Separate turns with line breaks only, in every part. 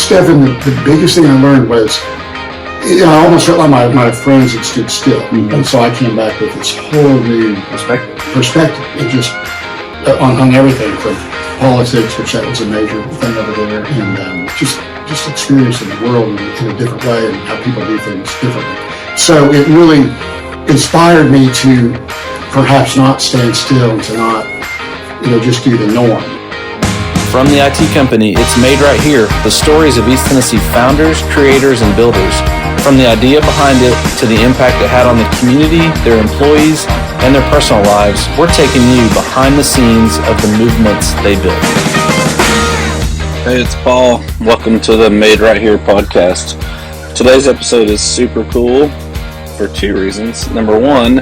Stefan, the biggest thing I learned was, I almost felt like my friends had stood still. And so I came back with this whole new perspective. It just, on everything from politics, which that was a major thing over there, and just experiencing the world in a different way and how people do things differently. So it really inspired me to perhaps not stand still and to not, just do the norm.
From the IT company, it's Made Right Here, the stories of East Tennessee founders, creators, and builders. From the idea behind it to the impact it had on the community, their employees, and their personal lives, we're taking you behind the scenes of the movements they built. Hey, it's Paul. Welcome to the Made Right Here podcast. Today's episode is super cool for two reasons. Number one,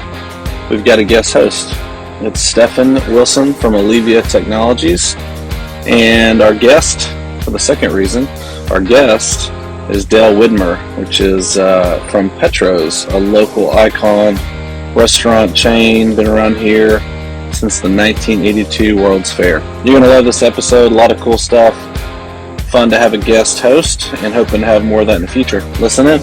we've got a guest host. It's Stefan Wilson from Allevia Technologies. And our guest, for the second reason, our guest is Dale Widmer, which is from Petro's, a local icon restaurant chain, been around here since the 1982 World's Fair. You're going to love this episode, a lot of cool stuff, fun to have a guest host, and hoping to have more of that in the future. Listen in.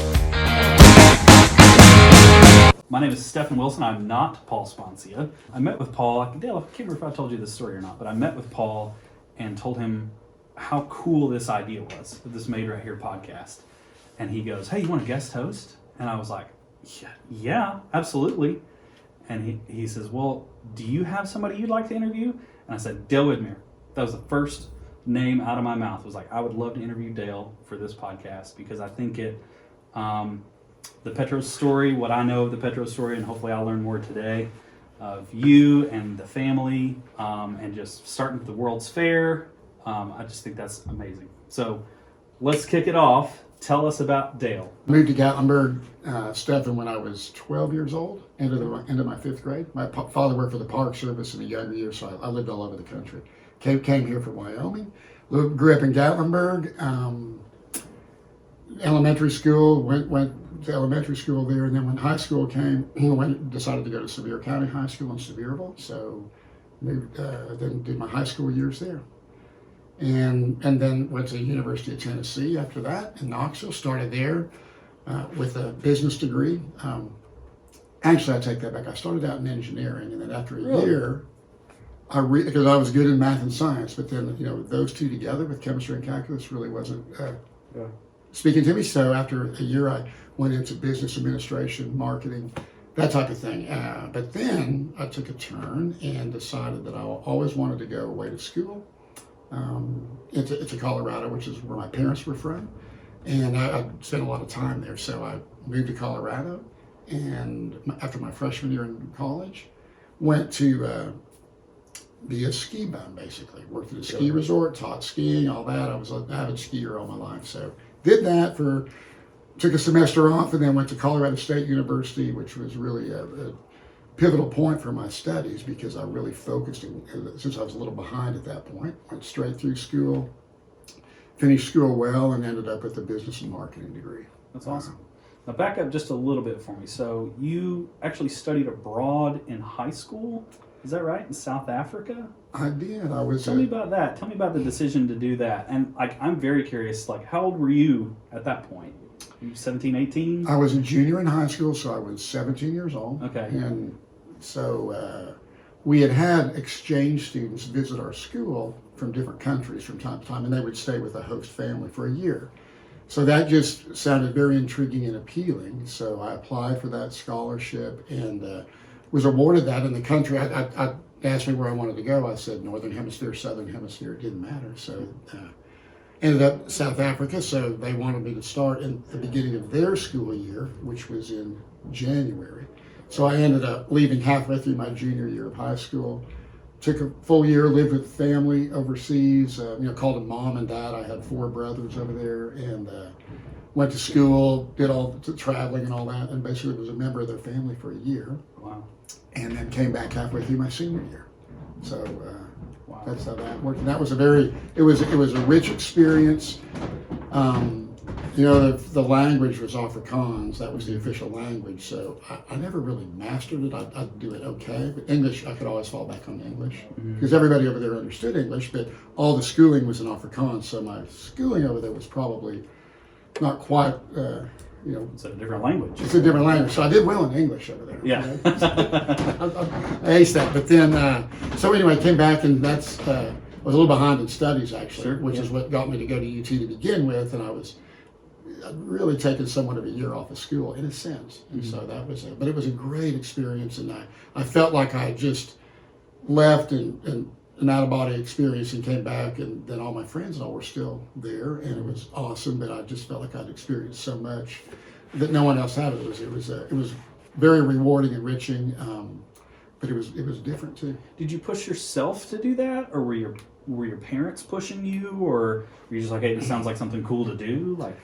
My name is Stefan Wilson. I'm not Paul Sponcia. I met with Paul, Dale, I can't remember if I told you this story or not, but I met with Paul and told him how cool this idea was, this Made Right Here podcast. And he goes, hey, you want a guest host? And I was like, yeah, absolutely. And he says, well, do you have somebody you'd like to interview? And I said, Dale Widmer. That was the first name out of my mouth. It was like, I would love to interview Dale for this podcast because I think it, the Petro story, what I know of the Petro story, and hopefully I'll learn more today, of you and the family, and just starting with the World's Fair. I just think that's amazing. So let's kick it off. Tell us about Dale.
I moved to Gatlinburg, Stefan, when I was 12 years old, end of my fifth grade. My father worked for the Park Service in the younger years, so I lived all over the country. Came here from Wyoming, grew up in Gatlinburg, elementary school, went to elementary school there, and then when high school came, decided to go to Sevier County High School in Sevierville, so moved, then did my high school years there. And then went to the University of Tennessee after that in Knoxville, started there with a business degree. Actually, I take that back. I started out in engineering, and then after a year, because I was good in math and science, but then, those two together with chemistry and calculus really wasn't speaking to me. So after a year, I went into business administration, marketing, that type of thing. But then I took a turn and decided that I always wanted to go away to school. Into Colorado, which is where my parents were from, and I spent a lot of time there. So I moved to Colorado, and after my freshman year in college, went to be a ski bum, basically. Worked at a ski resort, taught skiing, all that. I was an avid skier all my life, so did that took a semester off, and then went to Colorado State University, which was really a pivotal point for my studies because I really focused, since I was a little behind at that point, went straight through school, finished school well, and ended up with a business and marketing degree.
That's awesome. Now back up just a little bit for me. So you actually studied abroad in high school, is that right, in South Africa?
I did.
Tell me about that. Tell me about the decision to do that. And I'm very curious, how old were you at that point? You 17, 18?
I was a junior in high school, so I was 17 years old.
Okay.
And so we had exchange students visit our school from different countries from time to time, and they would stay with a host family for a year. So that just sounded very intriguing and appealing. So I applied for that scholarship and was awarded that in the country. I asked me where I wanted to go. I said Northern Hemisphere, Southern Hemisphere, it didn't matter. So ended up South Africa, so they wanted me to start in the beginning of their school year, which was in January. So I ended up leaving halfway through my junior year of high school. Took a full year, lived with family overseas, called them mom and dad. I had 4 brothers over there, and went to school, did all the traveling and all that, and basically was a member of their family for a year.
Wow.
And then came back halfway through my senior year. So
wow.
That's how that worked. And that was it was a rich experience. The language was Afrikaans. That was the official language. So I never really mastered it. I'd do it okay. But English, I could always fall back on English. Because everybody over there understood English, but all the schooling was in Afrikaans. So my schooling over there was probably not quite,
It's a different language.
It's a different language. So I did well in English over there.
Yeah.
I aced that. But then, so anyway, I came back and I was a little behind in studies actually,
Sure,
which is what got me to go to UT to begin with. And I'd really taken somewhat of a year off of school in a sense. And so that was it. But it was a great experience. And I felt like I had just left and an out-of-body experience and came back, and then all my friends and all were still there, and it was awesome. But I just felt like I'd experienced so much that no one else had. It was very rewarding, enriching, but it was different too.
Did you push yourself to do that, or were your parents pushing you, or were you just like, hey, this sounds like something cool to do? Like,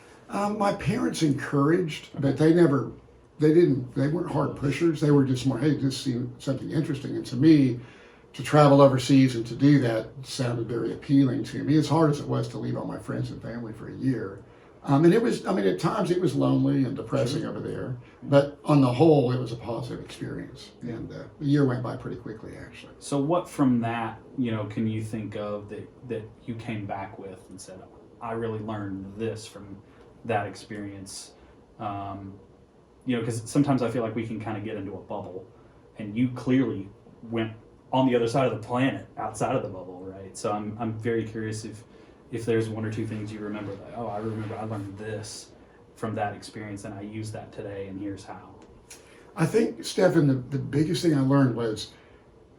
my parents encouraged, but they weren't hard pushers. They were just more, hey, this seemed something interesting, and to me, to travel overseas and to do that sounded very appealing to me, as hard as it was to leave all my friends and family for a year. And it was, at times it was lonely and depressing over there, but on the whole, it was a positive experience. And the year went by pretty quickly, actually.
So what from that, can you think of that you came back with and said, I really learned this from that experience? Because sometimes I feel like we can kind of get into a bubble, and you clearly went on the other side of the planet, outside of the bubble, right? So I'm very curious if there's one or two things you remember, like, I remember I learned this from that experience and I use that today, and here's how.
I think, Stefan, the biggest thing I learned was,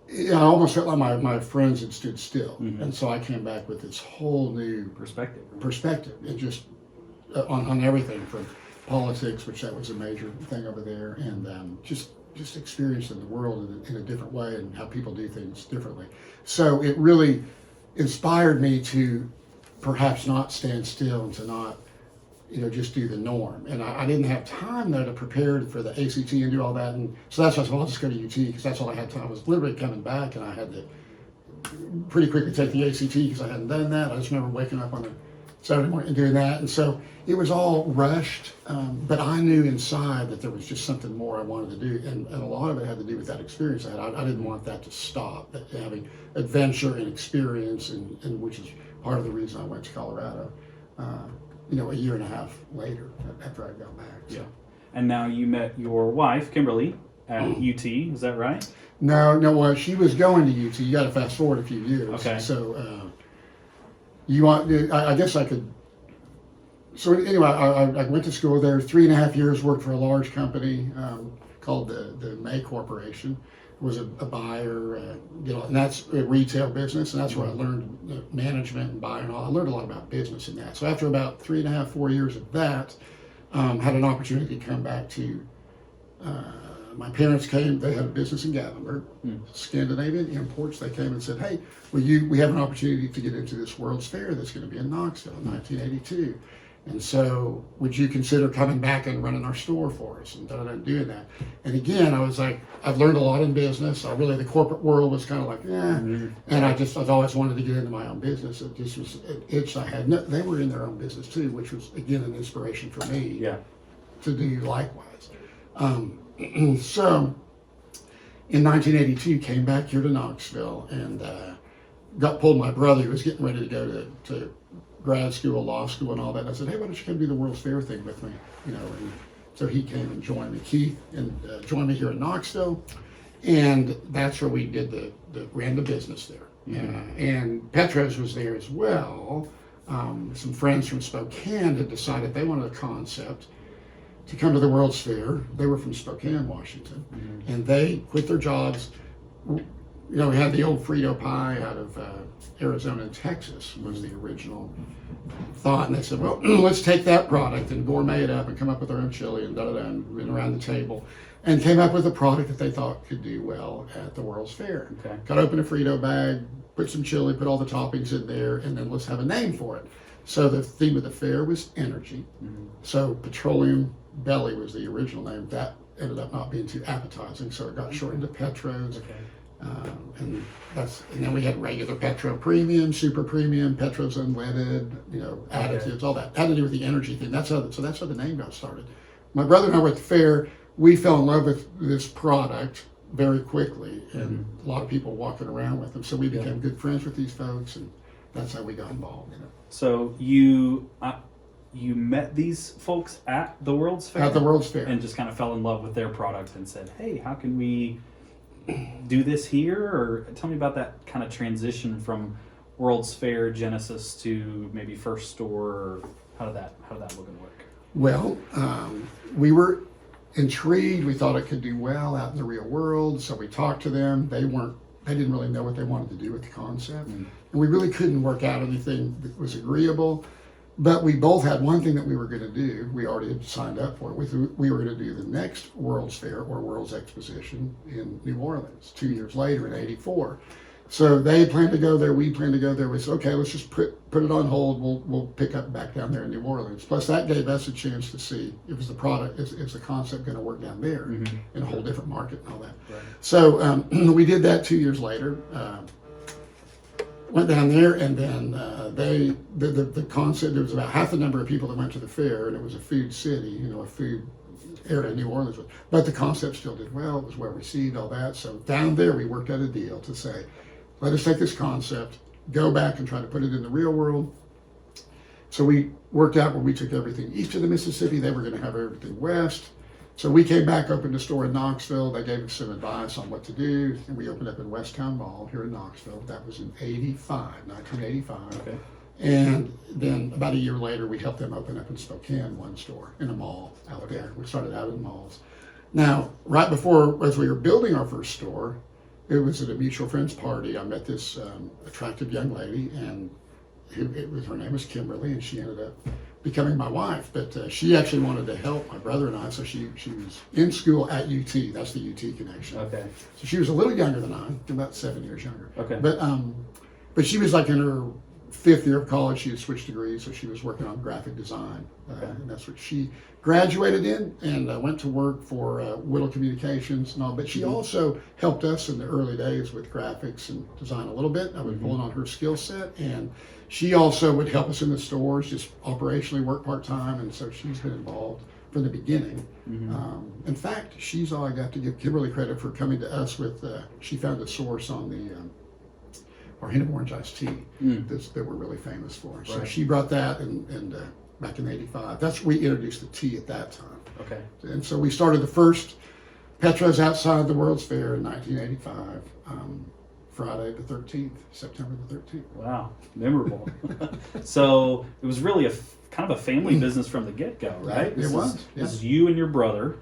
I almost felt like my friends had stood still. And so I came back with this whole new
Perspective.
and just on everything from politics, which that was a major thing over there, and just experiencing the world in a different way and how people do things differently. So it really inspired me to perhaps not stand still and to not, just do the norm. And I didn't have time though to prepare for the ACT and do all that. And so that's why I said, well, I'll just go to UT because that's all I had time. I was literally coming back and I had to pretty quickly take the ACT because I hadn't done that. I just remember waking up on a Saturday morning and doing that. And so it was all rushed, but I knew inside that there was just something more I wanted to do. And a lot of it had to do with that experience I had. I didn't want that to stop, having adventure and experience, and which is part of the reason I went to Colorado, a year and a half later after I got back. So.
Yeah. And now you met your wife, Kimberly, at UT, is that right?
No, well, she was going to UT. You got to fast forward a few years.
Okay.
So I guess I could. So anyway, I went to school there, 3.5 years, worked for a large company called the May Corporation. Was a buyer, and that's a retail business, and that's where I learned management and buying. I learned a lot about business in that. So after about 3.5, 4 years of that, had an opportunity to come back to. My parents came. They had a business in Gothenburg, Scandinavian imports. They came and said, "Hey, we have an opportunity to get into this World's Fair that's going to be in Knoxville in 1982." And so, would you consider coming back and running our store for us and doing that? And again, I was like, I've learned a lot in business. The corporate world was kind of like, And I've always wanted to get into my own business. It just was an itch I had. No, they were in their own business too, which was again an inspiration for me to do likewise. So, in 1982, came back here to Knoxville and pulled my brother who was getting ready to go to grad school, law school, and all that. And I said, hey, why don't you come do the World's Fair thing with me? And so he came and joined me. Keith and joined me here in Knoxville, and that's where we did ran the business there. And Petro's was there as well. Some friends from Spokane had decided they wanted a concept to come to the World's Fair. They were from Spokane, Washington, and they quit their jobs. We had the old Frito pie out of Arizona and Texas was the original thought, and they said, well, let's take that product and gourmet it up and come up with our own chili and and went around the table and came up with a product that they thought could do well at the World's Fair.
Okay.
Cut open a Frito bag, put some chili, put all the toppings in there, and then let's have a name for it. So the theme of the fair was energy. So Petroleum Belly was the original name. That ended up not being too appetizing, so it got shortened to Petro's.
Okay.
And then we had regular Petro Premium, Super Premium, Petro's Unleaded, additives, all that. Had to do with the energy thing. So that's how the name got started. My brother and I were at the fair. We fell in love with this product very quickly, and a lot of people walking around with them. So we became good friends with these folks, and that's how we got involved.
So you met these folks at the World's Fair?
At the World's Fair.
And just kind of fell in love with their product and said, hey, how can we do this here? Or tell me about that kind of transition from World's Fair Genesis to maybe first store. Or how did that look and work?
Well, we were intrigued. We thought it could do well out in the real world. So we talked to them. They didn't really know what they wanted to do with the concept. And we really couldn't work out anything that was agreeable. But we both had one thing that we were going to do. We already had signed up for it. We were going to do the next World's Fair or World's Exposition in New Orleans 2 years later in '84. So they planned to go there. We planned to go there. We said, okay, let's just put it on hold. We'll pick up back down there in New Orleans. Plus, that gave us a chance to see if the product, is the concept going to work down there in a whole different market and all that. Right. So we did that 2 years later. Went down there, and then the concept, there was about half the number of people that went to the fair, and it was a food city, a food area New Orleans. But the concept still did well. It was well received, all that. So down there, we worked out a deal to say, let us take this concept, go back and try to put it in the real world. So we worked out where we took everything east of the Mississippi. They were going to have everything west. So we came back, opened a store in Knoxville. They gave us some advice on what to do, and we opened up in West Town Mall here in Knoxville. That was in 1985. Okay. And then about a year later, we helped them open up in Spokane one store in a mall out there. We started out in the malls. Now, right before, as we were building our first store, it was at a mutual friend's party. I met this attractive young lady, and her name was Kimberly, and she ended up becoming my wife. But she actually wanted to help my brother and I, so she was in school at UT. That's the UT connection. Okay. So she was a little younger than I, about 7 years younger. Okay. But she was like in her 5th year of college. She had switched degrees, so she was working on graphic design, and that's what she graduated in, and went to work for Whittle Communications and all. But she also helped us in the early days with graphics and design a little bit. I was pulling on her skill set, and she also would help us in the stores, just operationally work part-time, and so she's been involved from the beginning. In fact, she's all I got to give Kimberly credit for coming to us with, she found a source on the our hint of orange iced tea that we're really famous for. So she brought that, and back in '85, that's we introduced the tea at that time. Okay. And so we started the first Petros outside the World's Fair in 1985. Friday the 13th, September the 13th.
Wow, memorable. So it was really kind of a family business from the get-go, right?
It was.
This is you and your brother.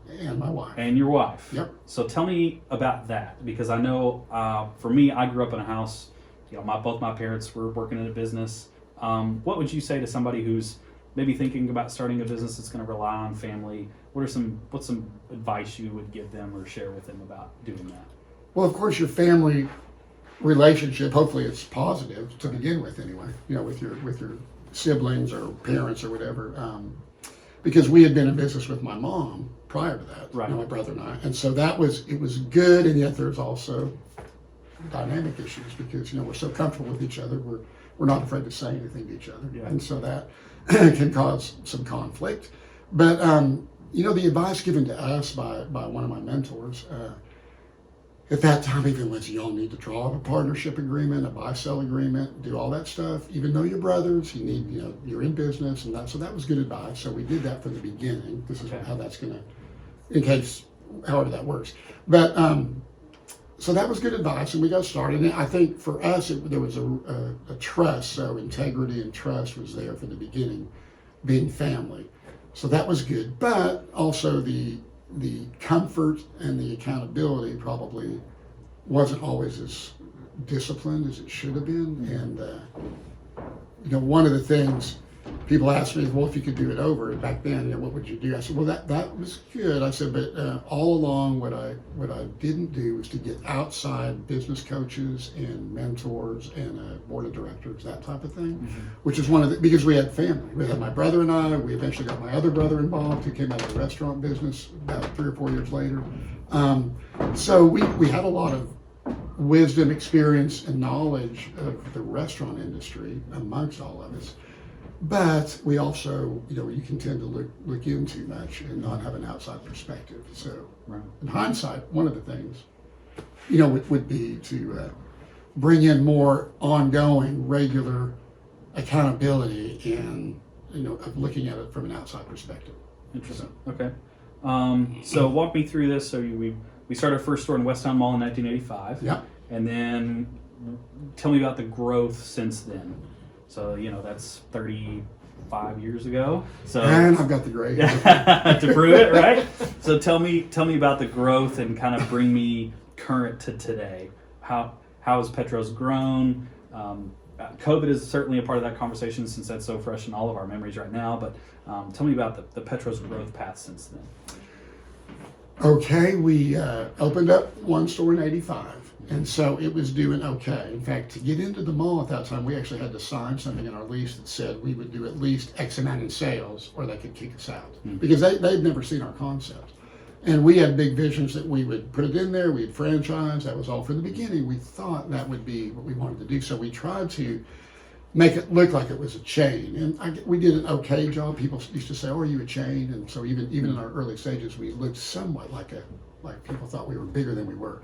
And my wife.
And your wife.
Yep.
So tell me about that, because I know for me, I grew up in a house, both my parents were working in a business. What would you say to somebody who's maybe thinking about starting a business that's going to rely on family? What's some advice you would give them or share with them about doing that?
Well, of course, your family relationship, hopefully it's positive to begin with anyway, with your siblings or parents or whatever. Because we had been in business with my mom prior to that, right. My brother and I. And so it was good, and yet there's also dynamic issues because, we're so comfortable with each other, we're not afraid to say anything to each other. Yeah. And so that can cause some conflict. But, the advice given to us by one of my mentors, at that time, even was you all need to draw up a partnership agreement, a buy-sell agreement, do all that stuff. Even though you're brothers, you need, you're in business, and so that was good advice. So we did that from the beginning. This is how that's going to, in case, however that works. But so that was good advice, and we got started. And I think for us, there was a trust. So integrity and trust was there from the beginning, being family. So that was good. But also the comfort and the accountability probably wasn't always as disciplined as it should have been. And one of the things people ask me is, well, if you could do it over, and back then, what would you do? I said, well, that was good. I said, but all along, what I didn't do was to get outside business coaches and mentors and a board of directors, that type of thing, which is because we had family. We had my brother and I. We eventually got my other brother involved, who came out of the restaurant business about 3 or 4 years later. So we had a lot of wisdom, experience, and knowledge of the restaurant industry amongst all of us. But we also, you can tend to look in too much and not have an outside perspective. So,
Right.
in hindsight, one of the things, would be to bring in more ongoing, regular accountability and, of looking at it from an outside perspective.
Interesting. Okay. So walk me through this. So we started our first store in Westtown Mall in 1985.
Yeah.
And then tell me about the growth since then. So, that's 35 years ago. So
And I've got the grade.
to prove it, right? So tell me about the growth and kind of bring me current to today. How has Petro's grown? COVID is certainly a part of that conversation since that's so fresh in all of our memories right now. But tell me about the Petro's growth path since then.
Okay, we opened up one store in 85, and so it was doing okay. In fact, to get into the mall at that time, we actually had to sign something in our lease that said we would do at least X amount in sales or they could kick us out, because they'd never seen our concept. And we had big visions that we would put it in there, we'd franchise, that was all from the beginning. We thought that would be what we wanted to do, so we tried to make it look like it was a chain. And we did an okay job. People used to say, "Oh, are you a chain?" And so even in our early stages, we looked somewhat like people thought we were bigger than we were.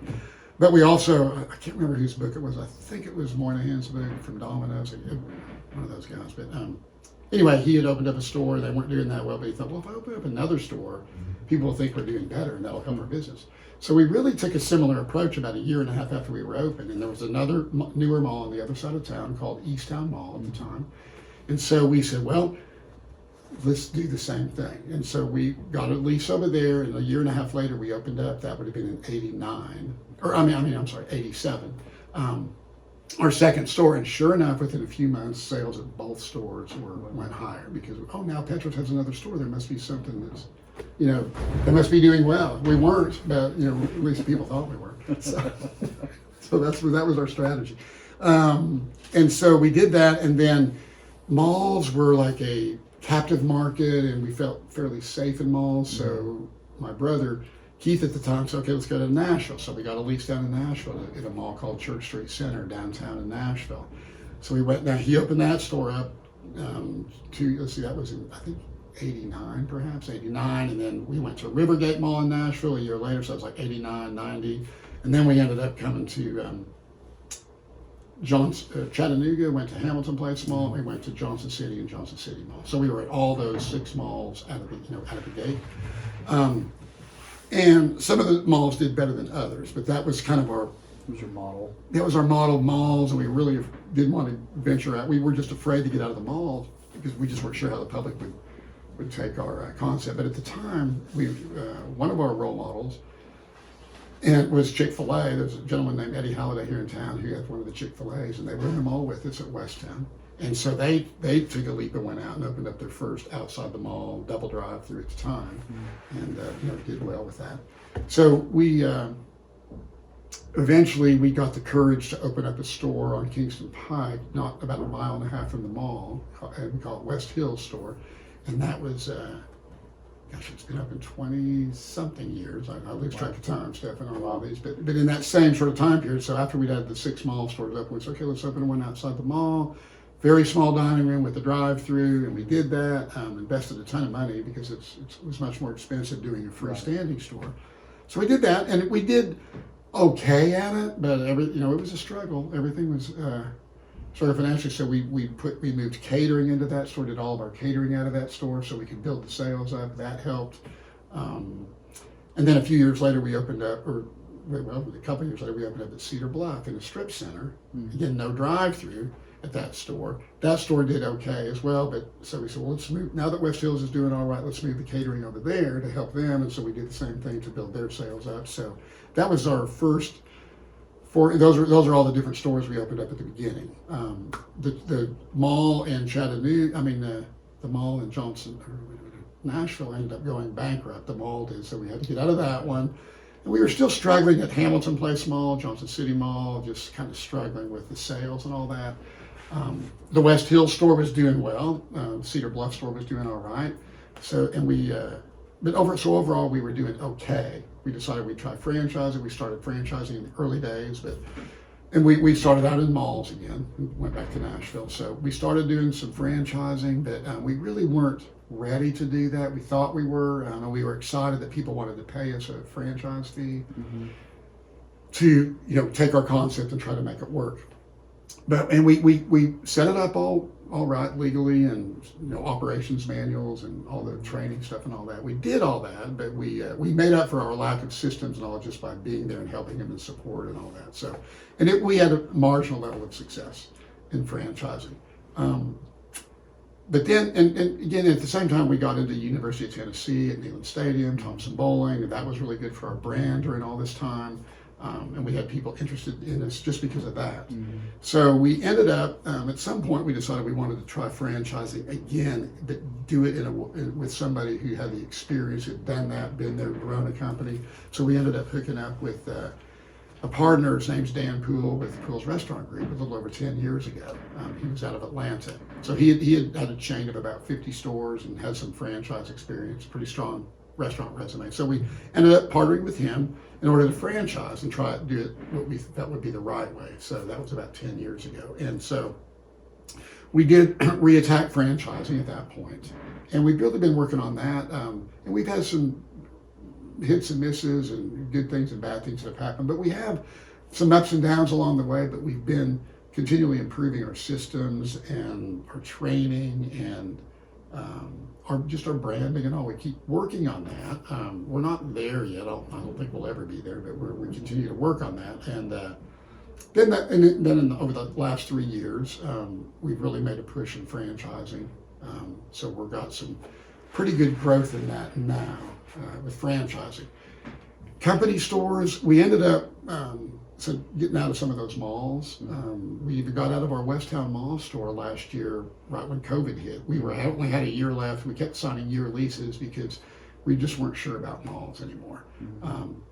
But we also, I can't remember whose book it was. I think it was Moynihan's book from Domino's, one of those guys. But anyway, he had opened up a store. They weren't doing that well, but he thought, well, if I open up another store, people will think we're doing better, and that'll help our business. So we really took a similar approach about a year and a half after we were open, and there was another newer mall on the other side of town called Easttown Mall at the time. And so we said, well, let's do the same thing. And so we got a lease over there, and a year and a half later we opened up. That would have been in 87. Our second store, and sure enough, within a few months, sales at both stores went higher because, now Petro's has another store. There must be something that's, they must be doing well. We weren't, but at least people thought we were. So that was our strategy. And so we did that, and then malls were like a captive market, and we felt fairly safe in malls. So my brother Keith at the time said, "Okay, let's go to Nashville." So we got a lease down in Nashville at a mall called Church Street Center downtown in Nashville. So we went down. He opened that store up that was in, I think, 89, and then we went to Rivergate Mall in Nashville a year later, so it was like 89, 90, and then we ended up coming to Chattanooga, went to Hamilton Place Mall, we went to Johnson City and Johnson City Mall. So we were at all those 6 malls out of the gate. And some of the malls did better than others, but that was kind of
What was your model?
that was our model malls, and we really didn't want to venture out. We were just afraid to get out of the malls because we just weren't sure how the public would take our concept. But at the time, one of our role models was Chick-fil-A. There's a gentleman named Eddie Halliday here in town who had one of the Chick-fil-A's, and they were in the mall with us at Westtown. And so they took a leap and went out and opened up their first outside the mall double drive-through at the time, and did well with that. So we eventually we got the courage to open up a store on Kingston Pike, not about a mile and a half from the mall, and we call it West Hills Store. And that was, it's been open 20-something years. I lose track of time, Stefan, on all these. But in that same sort of time period, so after we'd had the 6 mall stores open, we said, okay, let's open one outside the mall. Very small dining room with a drive-through, and we did that. Invested a ton of money because it was much more expensive doing a freestanding store. So we did that, and we did okay at it, but it was a struggle. Everything was sort of financially. So we moved catering into that store, did all of our catering out of that store, so we could build the sales up. That helped. And then a few years later, we opened up, a couple of years later, we opened up at Cedar Bluff in a strip center. Again, no drive-through at that store. That store did okay as well, but so we said, well, let's move, now that West Hills is doing all right, let's move the catering over there to help them. And so we did the same thing to build their sales up. So that was our first those are all the different stores we opened up at the beginning. The mall in Chattanooga, the mall in Nashville ended up going bankrupt. The mall did, so we had to get out of that one. And we were still struggling at Hamilton Place Mall, Johnson City Mall, just kind of struggling with the sales and all that. The West Hills store was doing well. Cedar Bluff store was doing all right. So, and we overall we were doing okay. We decided we'd try franchising. We started franchising in the early days, and we started out in malls again. We went back to Nashville. So we started doing some franchising, but we really weren't ready to do that. We thought we were. We were excited that people wanted to pay us a franchise fee to take our concept and try to make it work. And we set it up all right legally, and operations manuals and all the training stuff and all that. We did all that, but we made up for our lack of systems and all just by being there and helping them and support and all that. So, we had a marginal level of success in franchising. But then, and again, at the same time, we got into University of Tennessee at Neyland Stadium, Thompson Bowling, and that was really good for our brand during all this time. And we had people interested in us just because of that. So we ended up, at some point, we decided we wanted to try franchising again, but do it with somebody who had the experience, had done that, been there, grown a company. So we ended up hooking up with a partner. His name's Dan Poole with Poole's Restaurant Group a little over 10 years ago. He was out of Atlanta. So he had a chain of about 50 stores and had some franchise experience, pretty strong restaurant resume. So we ended up partnering with him in order to franchise and try to do it what we thought would be the right way. So that was about 10 years ago. And so we did reattack franchising at that point. And we've really been working on that. And we've had some hits and misses and good things and bad things that have happened. But we have some ups and downs along the way, but we've been continually improving our systems and our training and our branding and all. We keep working on that. We're not there yet. I don't think we'll ever be there, but we continue to work on that. And then over the last 3 years, we've really made a push in franchising. So we've got some pretty good growth in that now with franchising. Company stores, we ended up getting out of some of those malls. We either got out of our Westtown Mall store last year, right when COVID hit. We only had a year left. We kept signing year leases because we just weren't sure about malls anymore.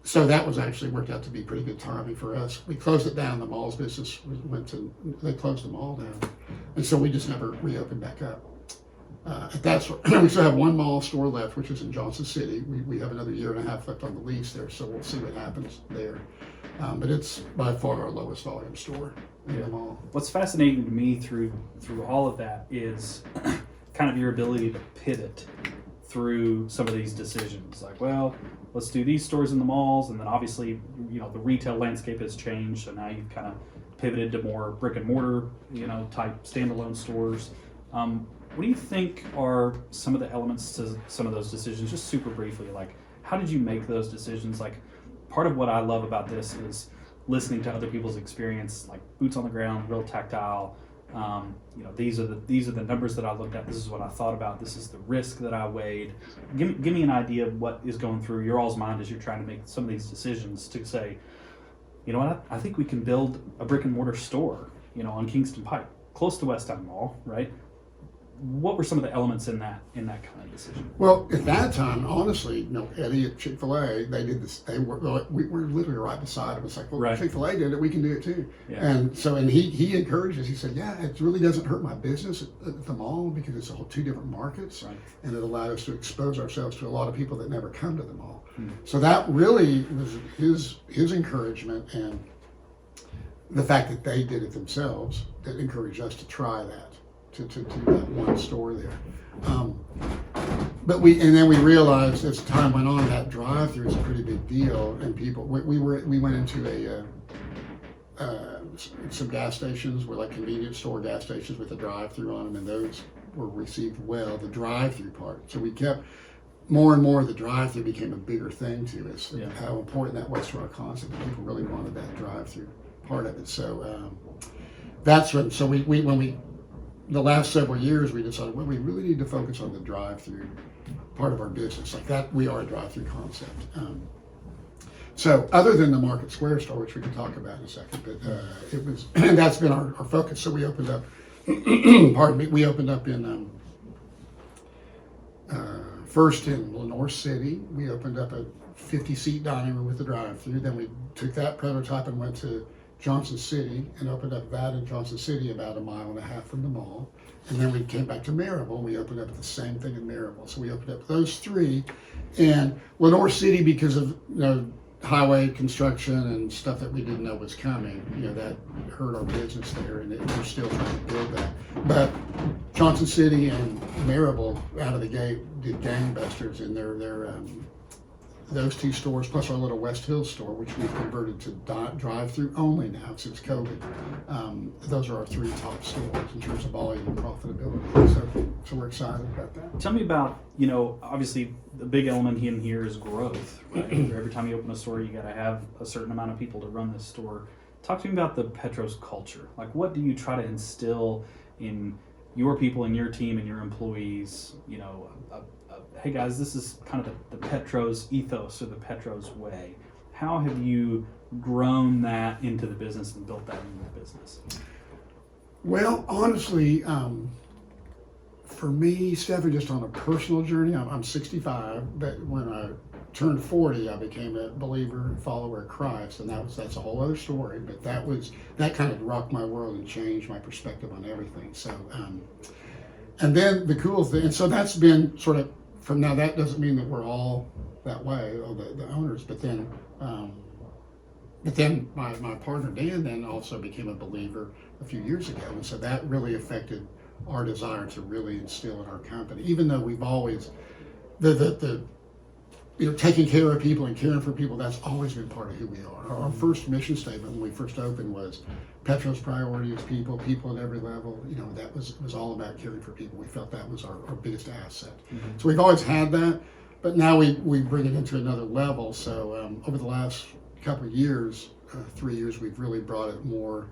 So that was actually worked out to be pretty good timing for us. We closed it down. The malls business they closed the mall down, and so we just never reopened back up. We still have one mall store left, which is in Johnson City. We have another year and a half left on the lease there, so we'll see what happens there. But it's by far our lowest volume store in the mall.
What's fascinating to me through all of that is kind of your ability to pivot through some of these decisions. Like, well, let's do these stores in the malls, and then obviously, the retail landscape has changed, so now you've kind of pivoted to more brick and mortar, type standalone stores. What do you think are some of the elements to some of those decisions? Just super briefly, like, how did you make those decisions? Like, part of what I love about this is listening to other people's experience, like boots on the ground, real tactile. These are the numbers that I looked at. This is what I thought about. This is the risk that I weighed. Give me an idea of what is going through your all's mind as you're trying to make some of these decisions to say, you know what, I think we can build a brick and mortar store, on Kingston Pike, close to Westtown Mall, right? What were some of the elements in that kind of decision?
Well, at that time, honestly, Eddie at Chick-fil-A, they did this. We were literally right beside him. It's like, well,
right.
Chick-fil-A did it, we can do it too.
Yeah.
And he encouraged us. He said, yeah, it really doesn't hurt my business at the mall because it's two different markets,
right.
And it allowed us to expose ourselves to a lot of people that never come to the mall. So that really was his encouragement, and the fact that they did it themselves that encouraged us to try that. To that one store there. But then we realized as time went on that drive-through is a pretty big deal, and we went into some gas stations were like convenience store gas stations with a drive-through on them, and those were received well, the drive-through part. So we kept more and more, the drive-through became a bigger thing to us, how important that was to our concept, and people really wanted that drive-through part of it. So that's when the last several years, we decided, well, we really need to focus on the drive-through part of our business. Like that, we are a drive-through concept. So other than the Market Square store, which we can talk about in a second, but that's been our focus. So we opened up, we opened up in, first in Lenore City. We opened up a 50-seat dining room with a drive-through. Then we took that prototype and went to Johnson City and opened up that in Johnson City about 1.5 miles from the mall. And then we came back to Maryville. We opened up the same thing in Maryville. So we opened up those three. And Lenore City, because of highway construction and stuff that we didn't know was coming, that hurt our business there, and we're still trying to build that. But Johnson City and Maryville out of the gate did gangbusters in those two stores, plus our little West Hills store, which we've converted to drive-through only now since COVID. Those are our three top stores in terms of volume and profitability. So we're excited about that.
Tell me about, obviously the big element in here is growth, right? Every time you open a store, you got to have a certain amount of people to run this store. Talk to me about the Petro's culture. Like, what do you try to instill in your people and your team and your employees? Hey guys, this is kind of the Petro's ethos or the Petro's way. How have you grown that into the business and built that into the business?
Well, honestly, for me, Stefan, just on a personal journey, I'm 65, but when I turned 40, I became a believer and follower of Christ, and that's a whole other story. But that kind of rocked my world and changed my perspective on everything. So, and then the cool thing, and so that's been sort of from now. That doesn't mean that we're all that way, or the owners, but then my partner Dan then also became a believer a few years ago, and so that really affected our desire to really instill in our company. Even though we've always taking care of people and caring for people, that's always been part of who we are. Our first mission statement when we first opened was Petro's priority is people at every level. That was all about caring for people. We felt that was our biggest asset. Mm-hmm. So we've always had that, but now we bring it into another level. So over the last couple of years, 3 years, we've really brought it more.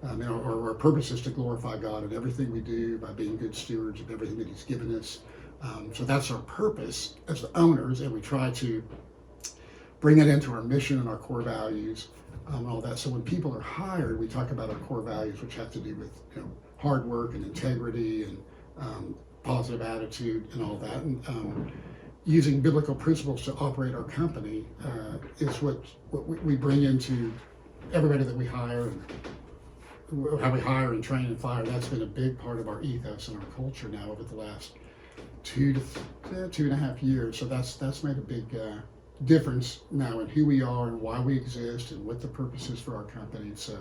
Our purpose is to glorify God in everything we do by being good stewards of everything that He's given us. So that's our purpose as the owners, and we try to bring it into our mission and our core values, and all that. So when people are hired, we talk about our core values, which have to do with hard work and integrity and positive attitude and all that. And using biblical principles to operate our company is what we bring into everybody that we hire, and how we hire and train and fire. That's been a big part of our ethos and our culture now over the last 2 to 2.5 years. So that's made a big difference now in who we are and why we exist and what the purpose is for our company. So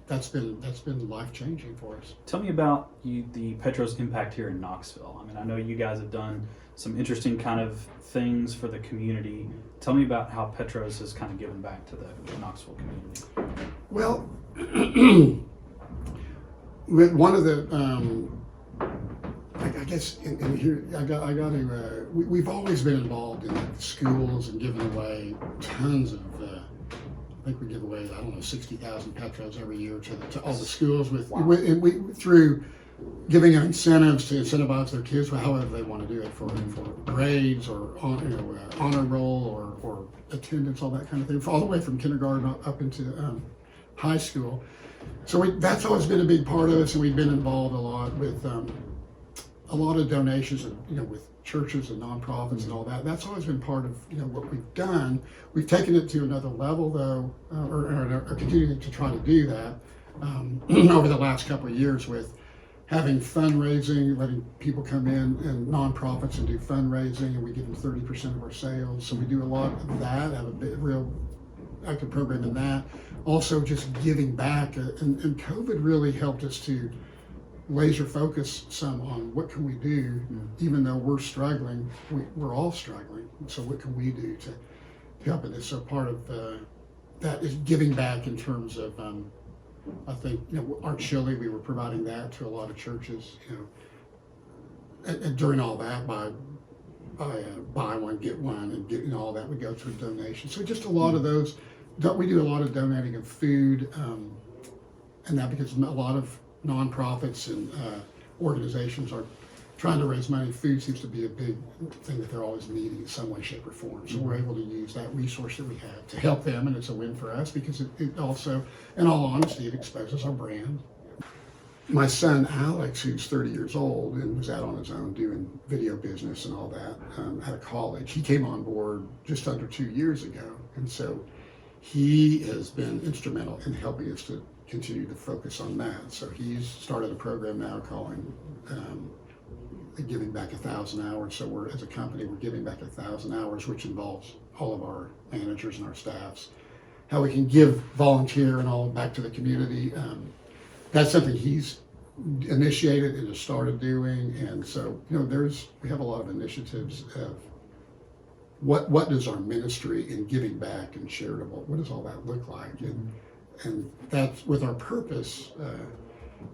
that's been life-changing for us.
Tell me about the Petro's impact here in Knoxville. I mean, I know you guys have done some interesting kind of things for the community. Tell me about how Petro's has kind of given back to the Knoxville community.
Well, with one of the I guess in here I got to. We've always been involved in schools and giving away tons of. I think we give away 60,000 Petros every year to all the schools through giving them incentives to incentivize their kids, however they want to do it, for grades or honor roll or attendance, all that kind of thing, all the way from kindergarten up into high school. So that's always been a big part of us, and we've been involved a lot with a lot of donations, with churches and nonprofits and all that. That's always been part of what we've done. We've taken it to another level though, or continuing to try to do that over the last couple of years with having fundraising, letting people come in and nonprofits and do fundraising, and we give them 30% of our sales. So we do a lot of that, have a real active program in that. Also just giving back, and COVID really helped us to laser focus some on what can we do, even though we're struggling, we're all struggling. So what can we do to help in this? So part of that is giving back in terms of, I think, our chili, we were providing that to a lot of churches, and during all that by buy one, get one, and get, all that would go to a donation. So just a lot of those, we do a lot of donating of food, and that because a lot of nonprofits and organizations are trying to raise money. Food seems to be a big thing that they're always needing in some way, shape, or form. So we're able to use that resource that we have to help them, and it's a win for us because it also, in all honesty, it exposes our brand. My son Alex, who's 30 years old and was out on his own doing video business and all that out of college, he came on board just under 2 years ago, and so he has been instrumental in helping us to continue to focus on that. So he's started a program now calling Giving Back 1,000 Hours. So we're, as a company, we're giving back 1,000 hours, which involves all of our managers and our staffs. How we can give, volunteer and all back to the community. That's something he's initiated and has started doing. And so, we have a lot of initiatives of what does our ministry in giving back and charitable, what does all that look like? And that's with our purpose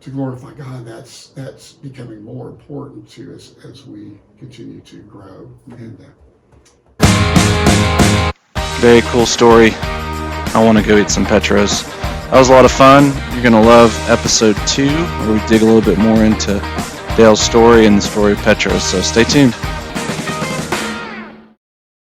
to glorify God. That's becoming more important to us as we continue to grow. And
Very cool story. I want to go eat some Petros. That was a lot of fun. You're going to love episode 2, where we dig a little bit more into Dale's story and the story of Petros. So stay tuned.